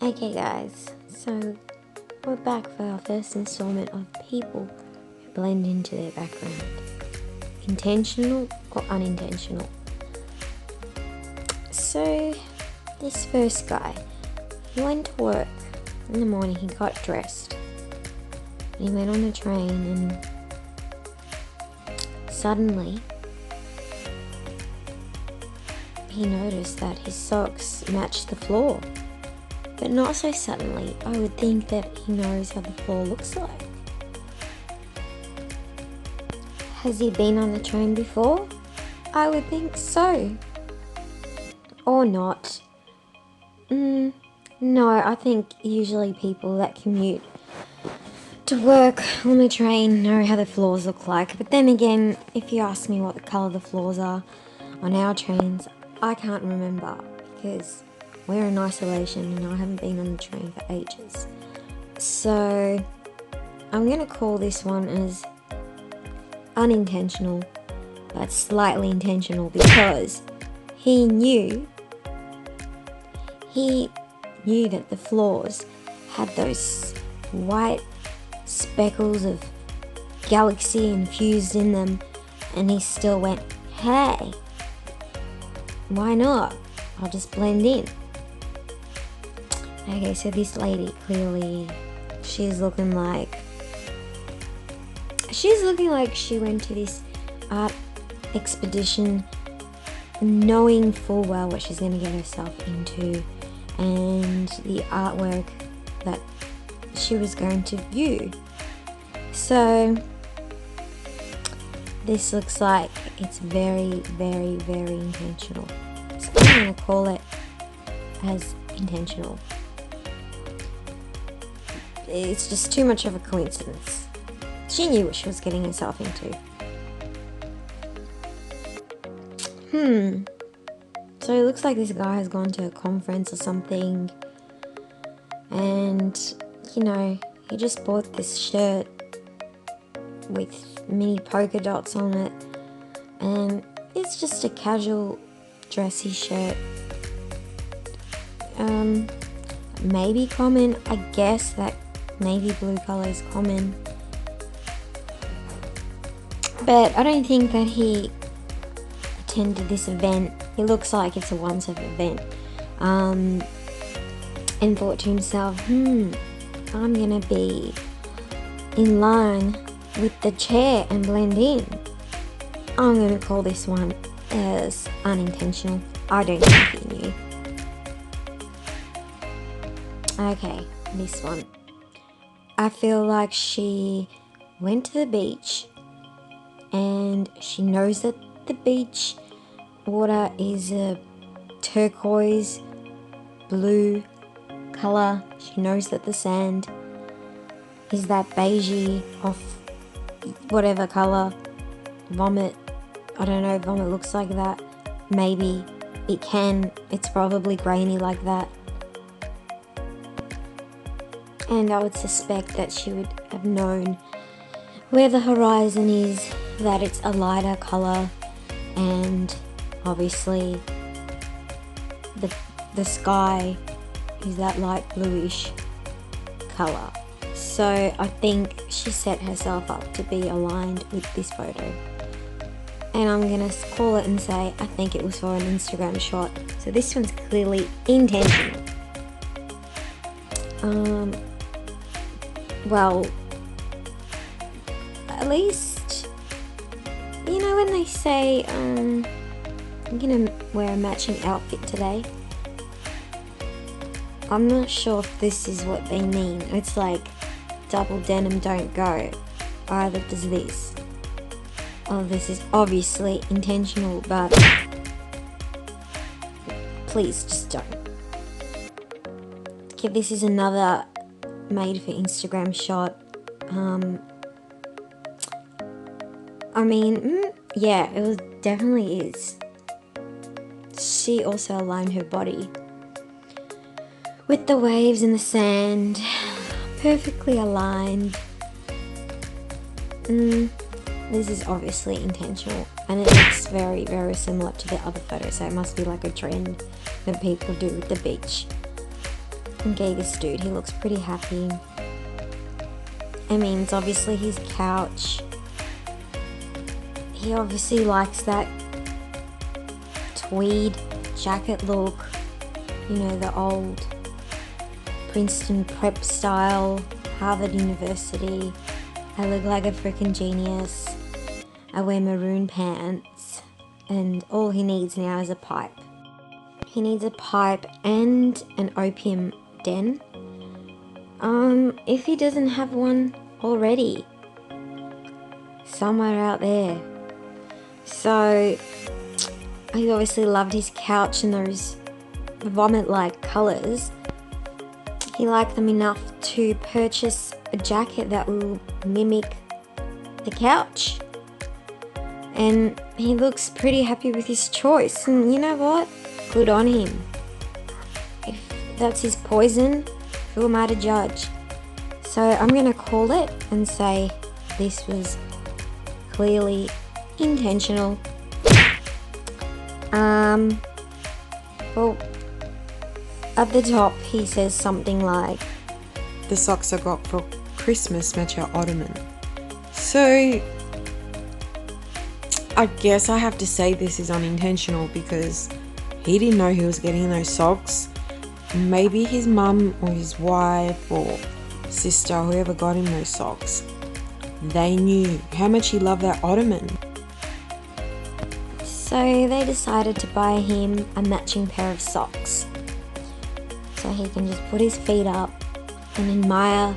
Okay guys, so we're back for our first installment of people who blend into their background. Intentional or unintentional. So this first guy, he went to work in the morning, he got dressed. And he went on the train and suddenly he noticed that his socks matched the floor. But not so suddenly. I would think that he knows how the floor looks like. Has he been on the train before? I would think so. Or not. No, I think usually people that commute to work on the train know how the floors look like. But then again, if you ask me what the colour the floors are on our trains, I can't remember because we're in isolation and I haven't been on the train for ages. So I'm going to call this one as unintentional, but slightly intentional, because he knew that the floors had those white speckles of galaxy infused in them, and he still went, hey, why not? I'll just blend in. Okay, so this lady, clearly, she's looking like she went to this art expedition knowing full well what she's going to get herself into and the artwork that she was going to view. So this looks like it's very, very, very intentional. So I'm going to call it as intentional. It's just too much of a coincidence. She knew what she was getting herself into. So it looks like this guy has gone to a conference or something, and you know, he just bought this shirt with mini polka dots on it, and it's just a casual dressy shirt. Maybe common, I guess that navy blue color is common, but I don't think that he attended this event. It looks like it's a once-off event, and thought to himself, I'm gonna be in line with the chair and blend in. I'm gonna call this one as unintentional. I don't think he knew. Okay, this one. I feel like she went to the beach and she knows that the beach water is a turquoise blue color. She knows that the sand is that beigey of whatever color. Vomit. I don't know if vomit looks like that. Maybe it can. It's probably grainy like that. And I would suspect that she would have known where the horizon is, that it's a lighter colour, and obviously the sky is that light bluish colour. So I think she set herself up to be aligned with this photo. And I'm going to call it and say I think it was for an Instagram shot. So this one's clearly intentional. Well, at least, you know, when they say, I'm gonna wear a matching outfit today, I'm not sure if this is what they mean. It's like, double denim don't go, either does this. Oh, this is obviously intentional, but please just don't. Okay, this is another made for Instagram shot. I mean, yeah, it was definitely is. She also aligned her body with the waves and the sand, perfectly aligned. This is obviously intentional, and it looks very, very similar to the other photo, so it must be like a trend that people do with the beach. Okay, this dude, he looks pretty happy. I mean, it's obviously his couch. He obviously likes that tweed jacket look. You know, the old Princeton prep style, Harvard University. I look like a freaking genius. I wear maroon pants. And all he needs now is a pipe. He needs a pipe and an opium den. If he doesn't have one already. Somewhere out there. So, he obviously loved his couch and those vomit-like colours. He liked them enough to purchase a jacket that will mimic the couch. And he looks pretty happy with his choice. And you know what? Good on him. If that's his poison, who am I to judge? So I'm going to call it and say this was clearly intentional. Well, at the top he says something like, "The socks I got for Christmas match our ottoman." So I guess I have to say this is unintentional because he didn't know he was getting those socks. Maybe his mum or his wife or sister, whoever got him those socks, they knew how much he loved that ottoman. So they decided to buy him a matching pair of socks. So he can just put his feet up and admire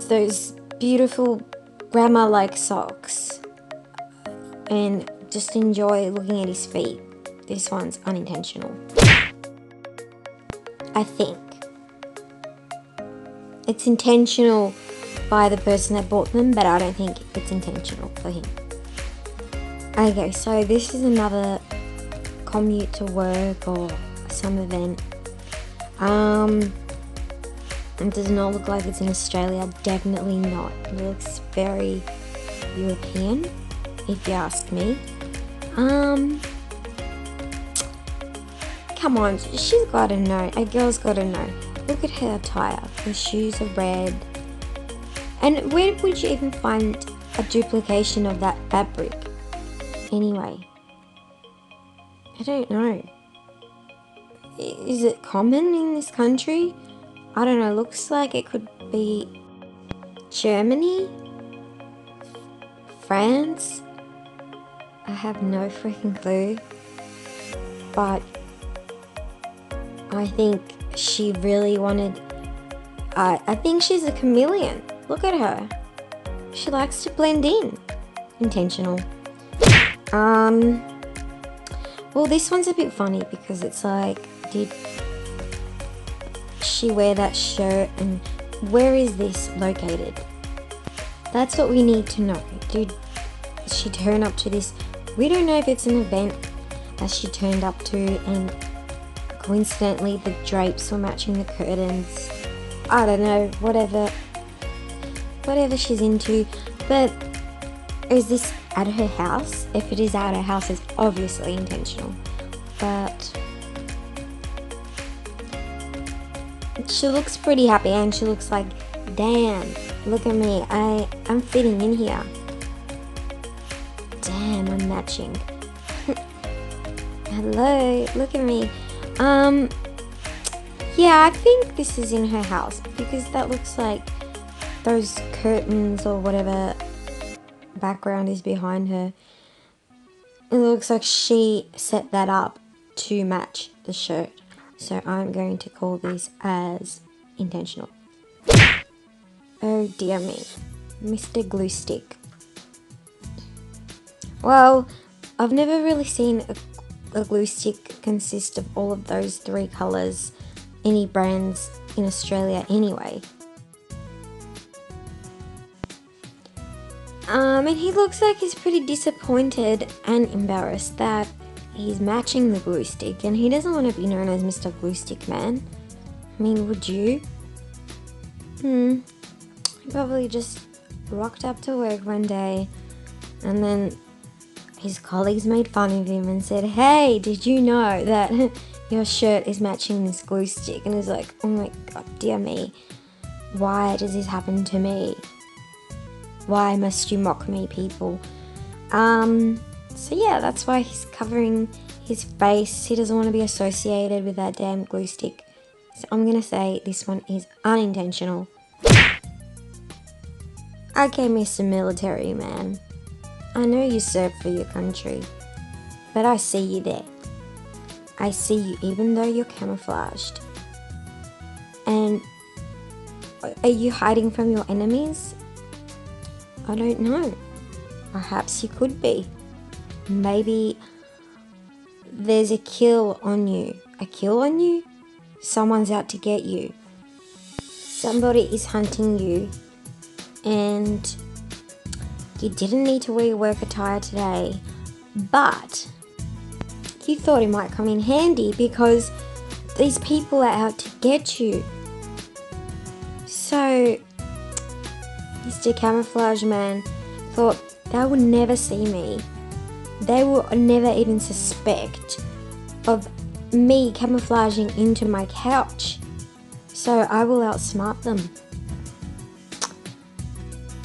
those beautiful grandma-like socks and just enjoy looking at his feet. This one's unintentional. I think. It's intentional by the person that bought them, but I don't think it's intentional for him. Okay, so this is another commute to work or some event. It does not look like it's in Australia, definitely not. It looks very European, if you ask me. Come on, she's gotta know, a girl's gotta know. Look at her attire, her shoes are red. And where would you even find a duplication of that fabric? Anyway, I don't know. Is it common in this country? I don't know, looks like it could be Germany? France? I have no freaking clue. But I think she really wanted... I think she's a chameleon. Look at her. She likes to blend in. Intentional. Well, this one's a bit funny because it's like, did she wear that shirt and where is this located? That's what we need to know. Did she turn up to this? We don't know if it's an event that she turned up to and coincidentally the drapes were matching the curtains. I don't know, whatever she's into. But is this at her house? If it is at her house, it's obviously intentional. But she looks pretty happy and she looks like, damn, look at me, I'm fitting in here. Damn, I'm matching. Hello, look at me. Yeah, I think this is in her house because that looks like those curtains or whatever background is behind her. It looks like she set that up to match the shirt. So I'm going to call this as intentional. Oh dear me, Mr. Glue Stick. Well, I've never really seen a glue stick consist of all of those three colours, any brands in Australia anyway. And he looks like he's pretty disappointed and embarrassed that he's matching the glue stick and he doesn't want to be known as Mr. Glue Stick Man. I mean, would you? He probably just rocked up to work one day and then his colleagues made fun of him and said, hey, did you know that your shirt is matching this glue stick. And he's like, oh my god, dear me. Why does this happen to me? Why must you mock me, people? So yeah, that's why he's covering his face. He doesn't want to be associated with that damn glue stick. So I'm gonna say this one is unintentional. Okay, Mr. Military Man. I know you serve for your country, but I see you there. I see you even though you're camouflaged. And are you hiding from your enemies? I don't know. Perhaps you could be. Maybe there's a kill on you. A kill on you? Someone's out to get you. Somebody is hunting you. And you didn't need to wear your work attire today. But you thought it might come in handy because these people are out to get you. So Mr. Camouflage Man thought they would never see me. They will never even suspect of me camouflaging into my couch. So I will outsmart them.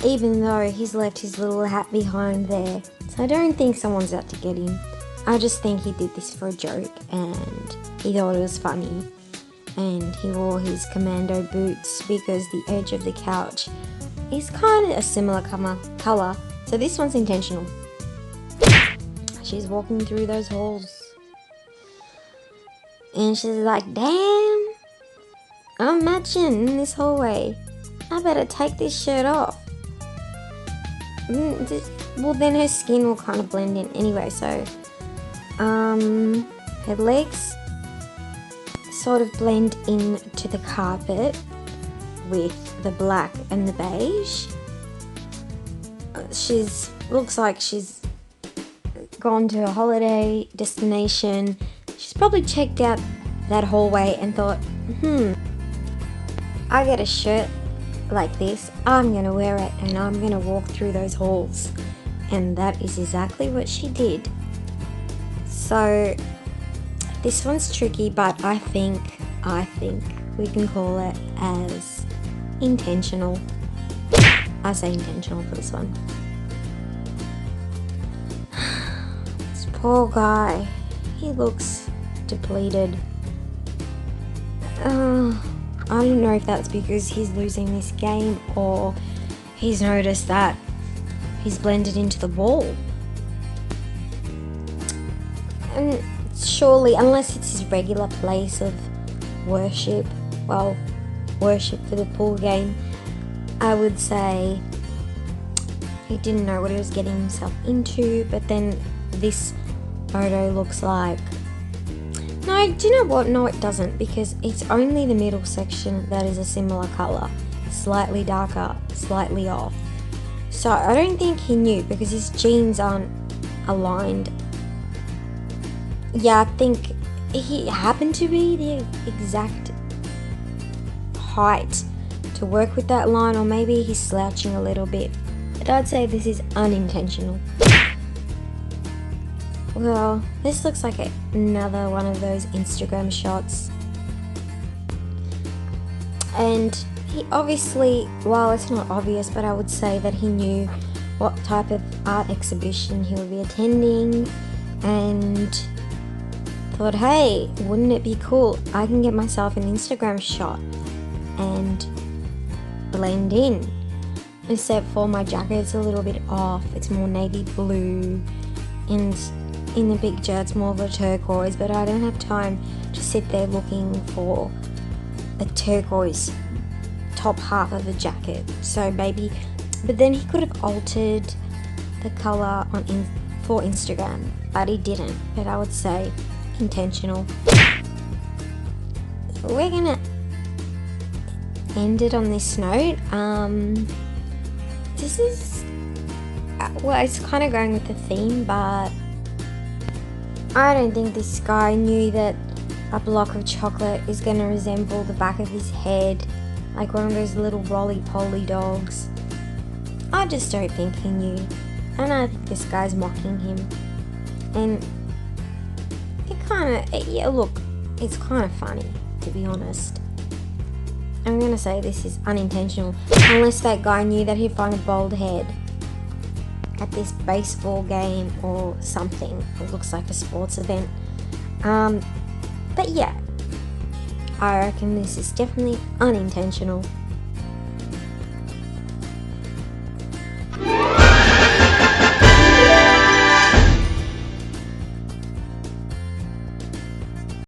Even though he's left his little hat behind there. So I don't think someone's out to get him. I just think he did this for a joke and he thought it was funny. And he wore his commando boots because the edge of the couch is kind of a similar colour. So this one's intentional. She's walking through those halls. And she's like, damn, I'm matching in this hallway. I better take this shirt off. Well, then her skin will kind of blend in anyway. So, her legs sort of blend into the carpet with the black and the beige. Looks like she's gone to a holiday destination. She's probably checked out that hallway and thought, I get a shirt like this, I'm gonna wear it and I'm gonna walk through those halls. And that is exactly what she did. So this one's tricky, but I think we can call it as intentional. I say intentional for this one. This poor guy, he looks depleted. I don't know if that's because he's losing this game or he's noticed that he's blended into the wall. And surely, unless it's his regular place of worship for the pool game, I would say he didn't know what he was getting himself into. But then this photo looks like... No, do you know what? No, it doesn't, because it's only the middle section that is a similar colour. Slightly darker, slightly off. So I don't think he knew because his jeans aren't aligned. Yeah, I think he happened to be the exact height to work with that line, or maybe he's slouching a little bit. But I'd say this is unintentional. Well, this looks like another one of those Instagram shots. And he obviously, well, it's not obvious, but I would say that he knew what type of art exhibition he would be attending and thought, hey, wouldn't it be cool? I can get myself an Instagram shot and blend in. Except for my jacket's a little bit off. It's more navy blue, and in the picture it's more of a turquoise, but I don't have time to sit there looking for a turquoise top half of the jacket. So maybe, but then he could have altered the colour for Instagram, but he didn't. But I would say intentional. We're gonna end it on this note. This is, well, it's kind of going with the theme, but I don't think this guy knew that a block of chocolate is going to resemble the back of his head, like one of those little roly-poly dogs. I just don't think he knew, and I think this guy's mocking him. And it kind of, yeah, look, it's kind of funny, to be honest. I'm gonna say this is unintentional, unless that guy knew that he'd find a bald head at this baseball game or something. It looks like a sports event. But yeah, I reckon this is definitely unintentional.